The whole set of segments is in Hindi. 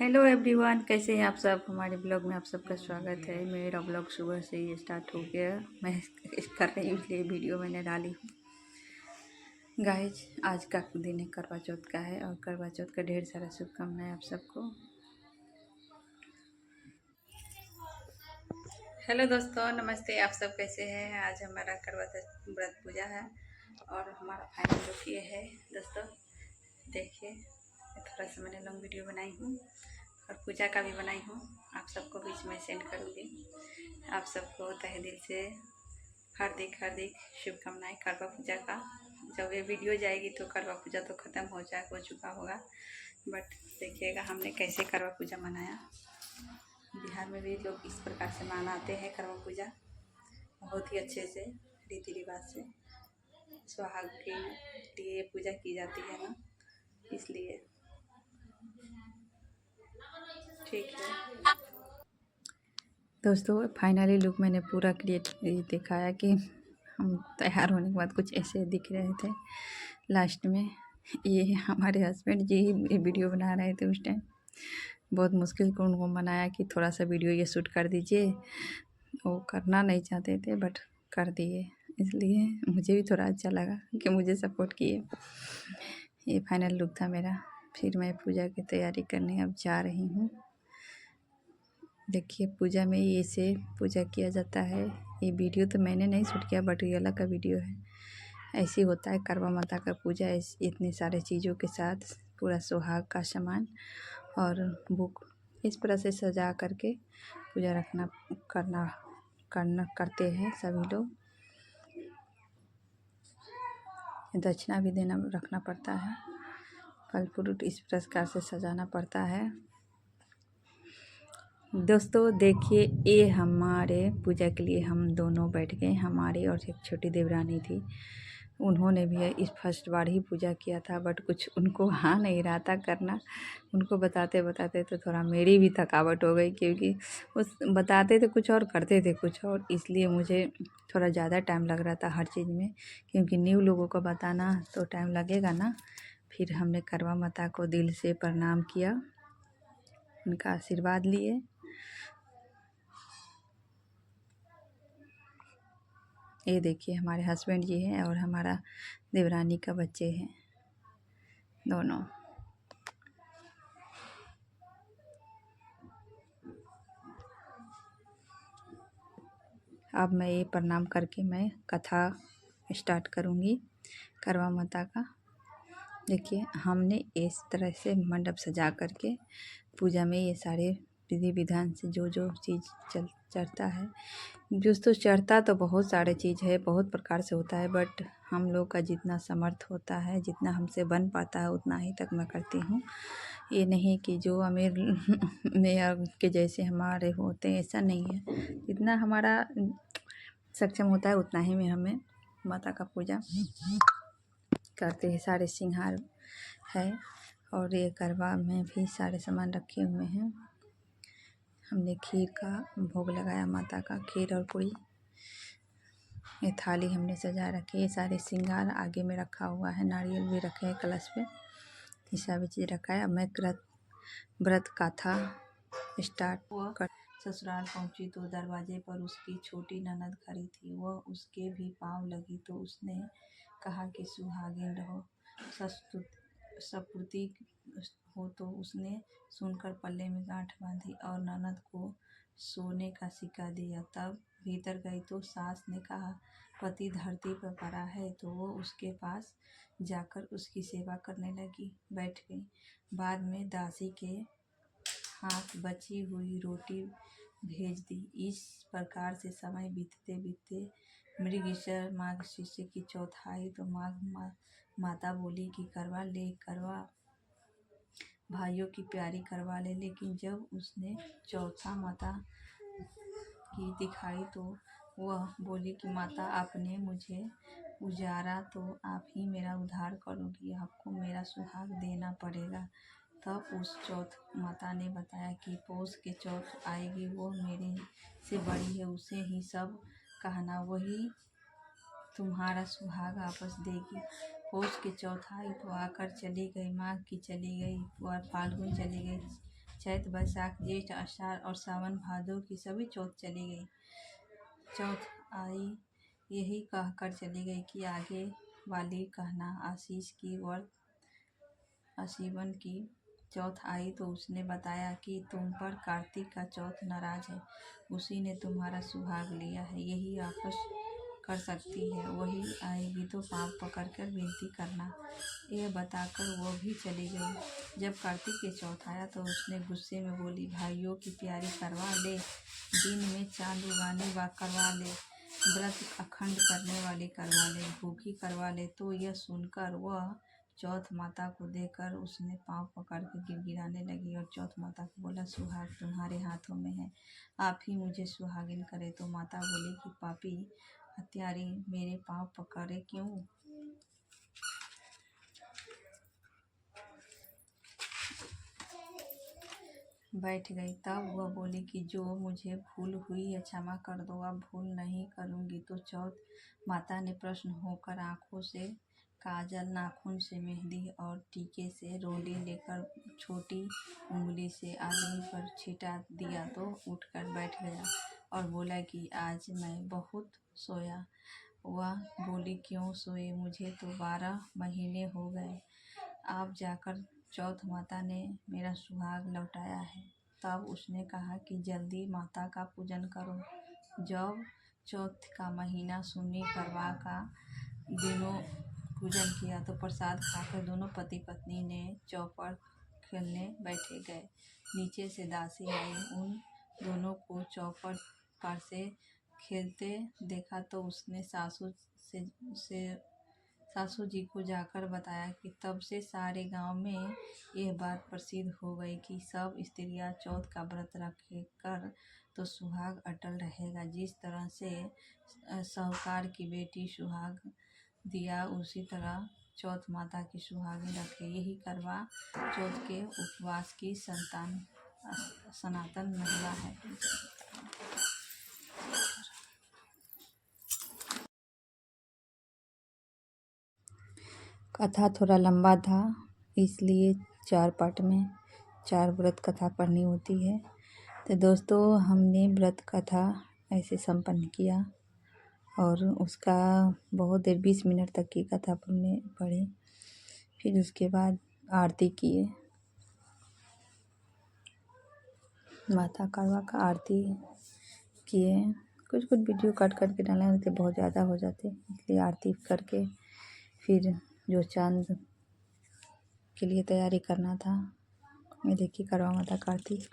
हेलो एवरीवन, कैसे हैं आप सब। हमारे ब्लॉग में आप सबका स्वागत है। मेरा ब्लॉग सुबह से ही स्टार्ट हो गया। मैं कर रही हूँ इसलिए वीडियो मैंने डाली हूँ। गाइज, आज का दिन है, करवा चौथ का है और करवा चौथ का ढेर सारा शुभकामनाएं आप सबको। हेलो दोस्तों, नमस्ते। आप सब कैसे हैं। आज हमारा करवा चौथ व्रत पूजा है और हमारा फाइनल लुक ये है दोस्तों। देखिए, थोड़ा सा मैंने लॉन्ग वीडियो बनाई हूँ और पूजा का भी बनाई हूँ। आप सबको बीच में सेंड करूँगी। आप सबको तहे दिल से हार्दिक हार्दिक शुभकामनाएं करवा पूजा का। जब ये वीडियो जाएगी तो करवा पूजा तो ख़त्म हो चुका होगा, बट देखिएगा हमने कैसे करवा पूजा मनाया। बिहार में भी लोग इस प्रकार से मनाते हैं करवा पूजा, बहुत ही अच्छे से रीति रिवाज से। सुहाग के लिए पूजा की जाती है ना, इसलिए ठीक है दोस्तों। फाइनली लुक मैंने पूरा क्रिएट दिखाया कि हम तैयार होने के बाद कुछ ऐसे दिख रहे थे लास्ट में। ये हमारे हस्बैंड जी ये वीडियो बना रहे थे उस टाइम। बहुत मुश्किल को उनको मनाया कि थोड़ा सा वीडियो ये शूट कर दीजिए। वो करना नहीं चाहते थे बट कर दिए, इसलिए मुझे भी थोड़ा अच्छा लगा कि मुझे सपोर्ट किए। ये फाइनल लुक था मेरा। फिर मैं पूजा की तैयारी करने अब जा रही हूँ। देखिए, पूजा में ऐसे पूजा किया जाता है। ये वीडियो तो मैंने नहीं शूट किया बट रियला का वीडियो है। ऐसे होता है करवा माता का पूजा, इतने सारे चीज़ों के साथ, पूरा सुहाग का सामान और बुक इस तरह से सजा करके पूजा करते हैं सभी लोग। दक्षिणा भी रखना पड़ता है। फल फ्रूट इस प्रकार से सजाना पड़ता है। दोस्तों देखिए, ये हमारे पूजा के लिए हम दोनों बैठ गए, हमारी और एक छोटी देवरानी थी। उन्होंने भी इस फर्स्ट बार ही पूजा किया था बट कुछ उनको हाँ नहीं रहा था करना। उनको बताते बताते तो थोड़ा मेरी भी थकावट हो गई, क्योंकि उस बताते थे कुछ और करते थे कुछ और, इसलिए मुझे थोड़ा ज़्यादा टाइम लग रहा था हर चीज़ में, क्योंकि न्यू लोगों को बताना तो टाइम लगेगा ना। फिर हमने करवा माता को दिल से प्रणाम किया, उनका आशीर्वाद लिए। ये देखिए, हमारे हस्बैंड जी हैं और हमारा देवरानी का बच्चे हैं दोनों। अब मैं ये प्रणाम करके मैं कथा स्टार्ट करूँगी करवा माता का। देखिए, हमने इस तरह से मंडप सजा करके पूजा में ये सारे विधि विधान से जो जो चीज़ चढ़ता है, जो तो चढ़ता तो बहुत सारे चीज़ है, बहुत प्रकार से होता है, बट हम लोग का जितना समर्थ होता है, जितना हमसे बन पाता है उतना ही तक मैं करती हूँ। ये नहीं कि जो अमीर मेयर के जैसे हमारे होते हैं, ऐसा नहीं है। जितना हमारा सक्षम होता है उतना ही में हमें माता का पूजा करते हैं। सारे श्रृंगार है और ये करवा में भी सारे सामान रखे हुए हैं। हमने खीर का भोग लगाया माता का, खीर और पूरी। ये थाली हमने सजा रखी है, सारे श्रृंगार आगे में रखा हुआ है, नारियल भी रखे हैं कलश पे, ये सभी चीज़ रखा है। अब मैं व्रत कथा स्टार्ट कर। ससुराल पहुंची तो दरवाजे पर उसकी छोटी ननद खड़ी थी। वह उसके भी पाँव लगी तो उसने कहा कि सुहागिन रहो, सपूती हो। तो उसने सुनकर पल्ले में गांठ बांधी और ननद को सोने का सिक्का दिया। तब भीतर गई तो सास ने कहा, पति धरती पर पड़ा है। तो वो उसके पास जाकर उसकी सेवा करने लगी, बैठ गई। बाद में दासी के हाथ बची हुई रोटी भेज दी। इस प्रकार से समय बीतते बीतते मृगशिर माघ शीर्ष की चौथाई। तो माता बोली कि करवा ले, करवा भाइयों की प्यारी करवा ले। लेकिन जब उसने चौथा माता की दिखाई तो वह बोली कि माता, आपने मुझे उजारा तो आप ही मेरा उद्धार करोगी, आपको मेरा सुहाग देना पड़ेगा। तब उस चौथ माता ने बताया कि पौष के चौथ आएगी, वो मेरे से बड़ी है, उसे ही सब कहना, वही तुम्हारा सुहाग वापस देगी। पौष के चौथ आई तो आकर चली गई, माघ की चली गई और फाल्गुन चली गई, चैत बैसाख जेठ आषाढ़ और सावन भादो की सभी चौथ चली गई। चौथ आई यही कहकर चली गई कि आगे वाली कहना। आशीष की व्रत आशीवन की चौथ आई तो उसने बताया कि तुम पर कार्तिक का चौथ नाराज है, उसी ने तुम्हारा सुहाग लिया है, यही वापस कर सकती है, वही आएगी तो पाँव पकड़कर विनती करना। यह बताकर वो भी चली गई। जब कार्तिक के चौथ आया तो उसने गुस्से में बोली, भाइयों की प्यारी करवा ले, दिन में चांद उगाने वा करवा ले, व्रत अखंड करने वाली करवा ले, भूखी करवा ले। तो यह सुनकर वह चौथ माता को देखकर उसने पाँव पकड़ कर गिड़गिड़ाने लगी और चौथ माता को बोला, सुहाग तुम्हारे हाथों में है, आप ही मुझे सुहागिन करे। तो माता बोली कि पापी हत्यारी, मेरे पाँव पकड़े क्यों? बैठ गई। तब वह बोली कि जो मुझे भूल हुई है क्षमा कर दो, अब भूल नहीं करूँगी। तो चौथ माता ने प्रसन्न होकर आँखों से काजल, नाखून से मेहंदी और टीके से रोली लेकर छोटी उंगली से आदमी पर छिटा दिया तो उठकर बैठ गया और बोला कि आज मैं बहुत सोया। वह बोली, क्यों सोए? मुझे तो 12 महीने हो गए, आप जाकर चौथ माता ने मेरा सुहाग लौटाया है। तब उसने कहा कि जल्दी माता का पूजन करो। जब चौथ का महीना सुन्नी करवा का दिनों पूजन किया तो प्रसाद खाकर दोनों पति पत्नी ने चौपड़ खेलने बैठे गए। नीचे से दासी आई, उन दोनों को चौपड़ पर से खेलते देखा तो उसने सासू जी को जाकर बताया कि तब से सारे गांव में यह बात प्रसिद्ध हो गई कि सब स्त्रियां चौथ का व्रत रखेकर तो सुहाग अटल रहेगा। जिस तरह से साहूकार की बेटी सुहाग दिया, उसी तरह चौथ माता की सुहागिन रखे। यही करवा चौथ के उपवास की सनातन महिला है। कथा थोड़ा लंबा था, इसलिए 4 पार्ट में 4 व्रत कथा पढ़नी होती है। तो दोस्तों, हमने व्रत कथा ऐसे संपन्न किया और उसका बहुत देर 20 मिनट तक की कथा हमने पढ़ी। फिर उसके बाद आरती किए, माता करवा का आरती किए। कुछ वीडियो कट करके डाले होते, बहुत ज़्यादा हो जाते, इसलिए आरती करके फिर जो चांद के लिए तैयारी करना था, ये देखिए करवा माता का आरती।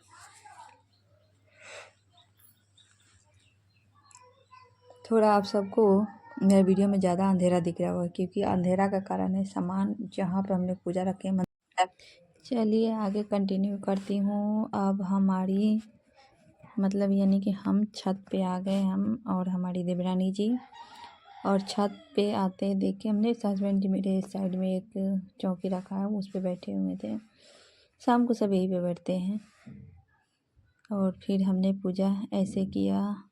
थोड़ा आप सबको मेरे वीडियो में ज़्यादा अंधेरा दिख रहा होगा, क्योंकि अंधेरा का कारण है सामान जहाँ पर हमने पूजा रखे हैं। चलिए आगे कंटिन्यू करती हूँ। अब हमारी यानी कि हम छत पे आ गए, हम और हमारी देवरानी जी। और छत पे आते देखे हमने, हस्बैंड जी मेरे साइड में एक चौकी रखा है, उस पे बैठे हुए थे। शाम को सब यहीं पे बैठते हैं। और फिर हमने पूजा ऐसे किया।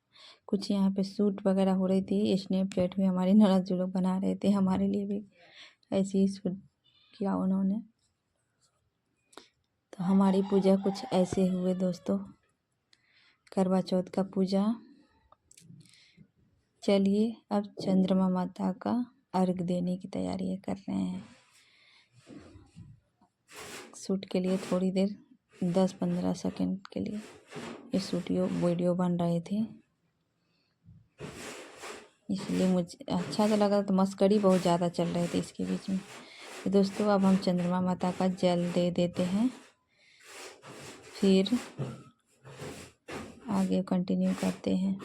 कुछ यहाँ पे शूट वगैरह हो रही थी, स्नैपचैट में हमारे ननद जो लोग बना रहे थे, हमारे लिए भी ऐसे ही शूट किया उन्होंने। तो हमारी पूजा कुछ ऐसे हुए दोस्तों, करवा चौथ का पूजा। चलिए अब चंद्रमा माता का अर्घ देने की तैयारी कर रहे हैं। शूट के लिए थोड़ी देर 10-15 सेकंड के लिए ये वीडियो बन रहे थे, इसलिए मुझे अच्छा तो लगा। तो मस्करी बहुत ज़्यादा चल रहे थे इसके बीच में। तो दोस्तों अब हम चंद्रमा माता का जल दे देते हैं, फिर आगे कंटिन्यू करते हैं।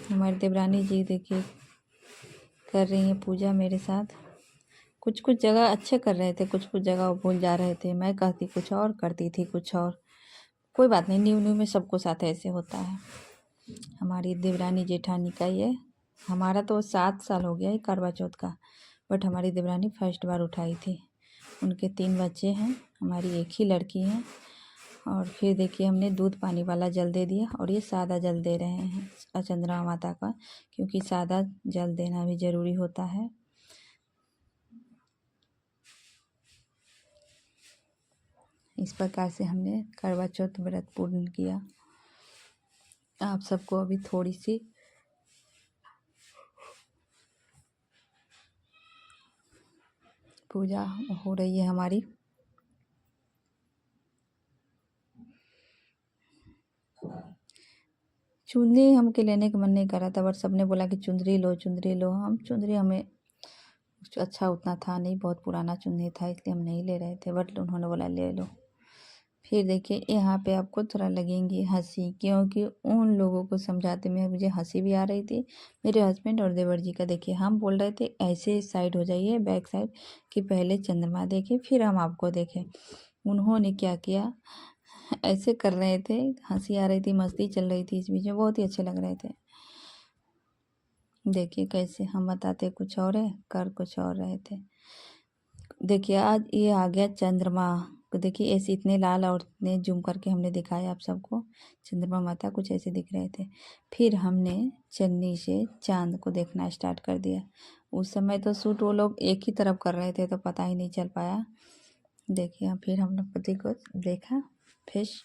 हमारी देवरानी जी देखिए कर रही हैं पूजा मेरे साथ। कुछ जगह अच्छे कर रहे थे, कुछ जगह भूल जा रहे थे। मैं कहती कुछ और, करती थी कुछ और। कोई बात नहीं, न्यू में सबको साथ ऐसे होता है। हमारी देवरानी जेठानी का ये, हमारा तो 7 साल हो गया है करवा चौथ का, बट हमारी देवरानी फर्स्ट बार उठाई थी। उनके 3 बच्चे हैं, हमारी एक ही लड़की है। और फिर देखिए हमने दूध पानी वाला जल दे दिया, और ये सादा जल दे रहे हैं चंद्रमा माता का, क्योंकि सादा जल देना भी ज़रूरी होता है। इस प्रकार से हमने करवा चौथ व्रत पूर्ण किया। आप सबको अभी थोड़ी सी पूजा हो रही है हमारी। चुंदरी हमके लेने का मन नहीं कर रहा था, बट सबने बोला कि चुंदरी लो चुंदरी लो। हम चुंदरी हमें अच्छा उतना था नहीं, बहुत पुराना चुन्नी था, इसलिए हम नहीं ले रहे थे, बट उन्होंने बोला ले लो। फिर देखिए यहाँ पे आपको थोड़ा लगेंगी हंसी, क्योंकि उन लोगों को समझाते में मुझे हंसी भी आ रही थी, मेरे हस्बैंड और देवर जी का। देखिए हम बोल रहे थे ऐसे साइड हो जाइए, बैक साइड, कि पहले चंद्रमा देखें फिर हम आपको देखें। उन्होंने क्या किया, ऐसे कर रहे थे, हंसी आ रही थी, मस्ती चल रही थी इस बीच में, बहुत ही अच्छे लग रहे थे। देखिए कैसे हम बताते कुछ और है, कर कुछ और रहे थे। देखिए आज ये आ गया चंद्रमा। तो देखिए ऐसे इतने लाल और इतने जूम करके हमने दिखाया आप सबको, चंद्रमा माता कुछ ऐसे दिख रहे थे। फिर हमने चन्नी से चांद को देखना स्टार्ट कर दिया। उस समय तो शूट वो लोग एक ही तरफ कर रहे थे, तो पता ही नहीं चल पाया। देखिए फिर हम लोग पति को देखा, फिश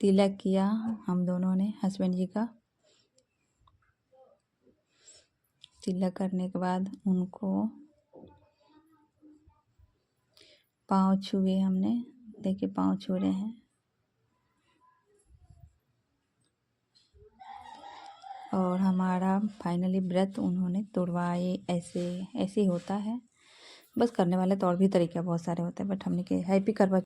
तिलक किया हम दोनों ने, हस्बैंड जी का तिलक करने के बाद उनको पाँव छुए हमने। देखिए पाँव छू रहे हैं। और हमारा फाइनली व्रत उन्होंने तोड़वाए। ऐसे ऐसे ही होता है, बस करने वाले तो और भी तरीके बहुत सारे होते हैं, बट हमने के हैप्पी करवा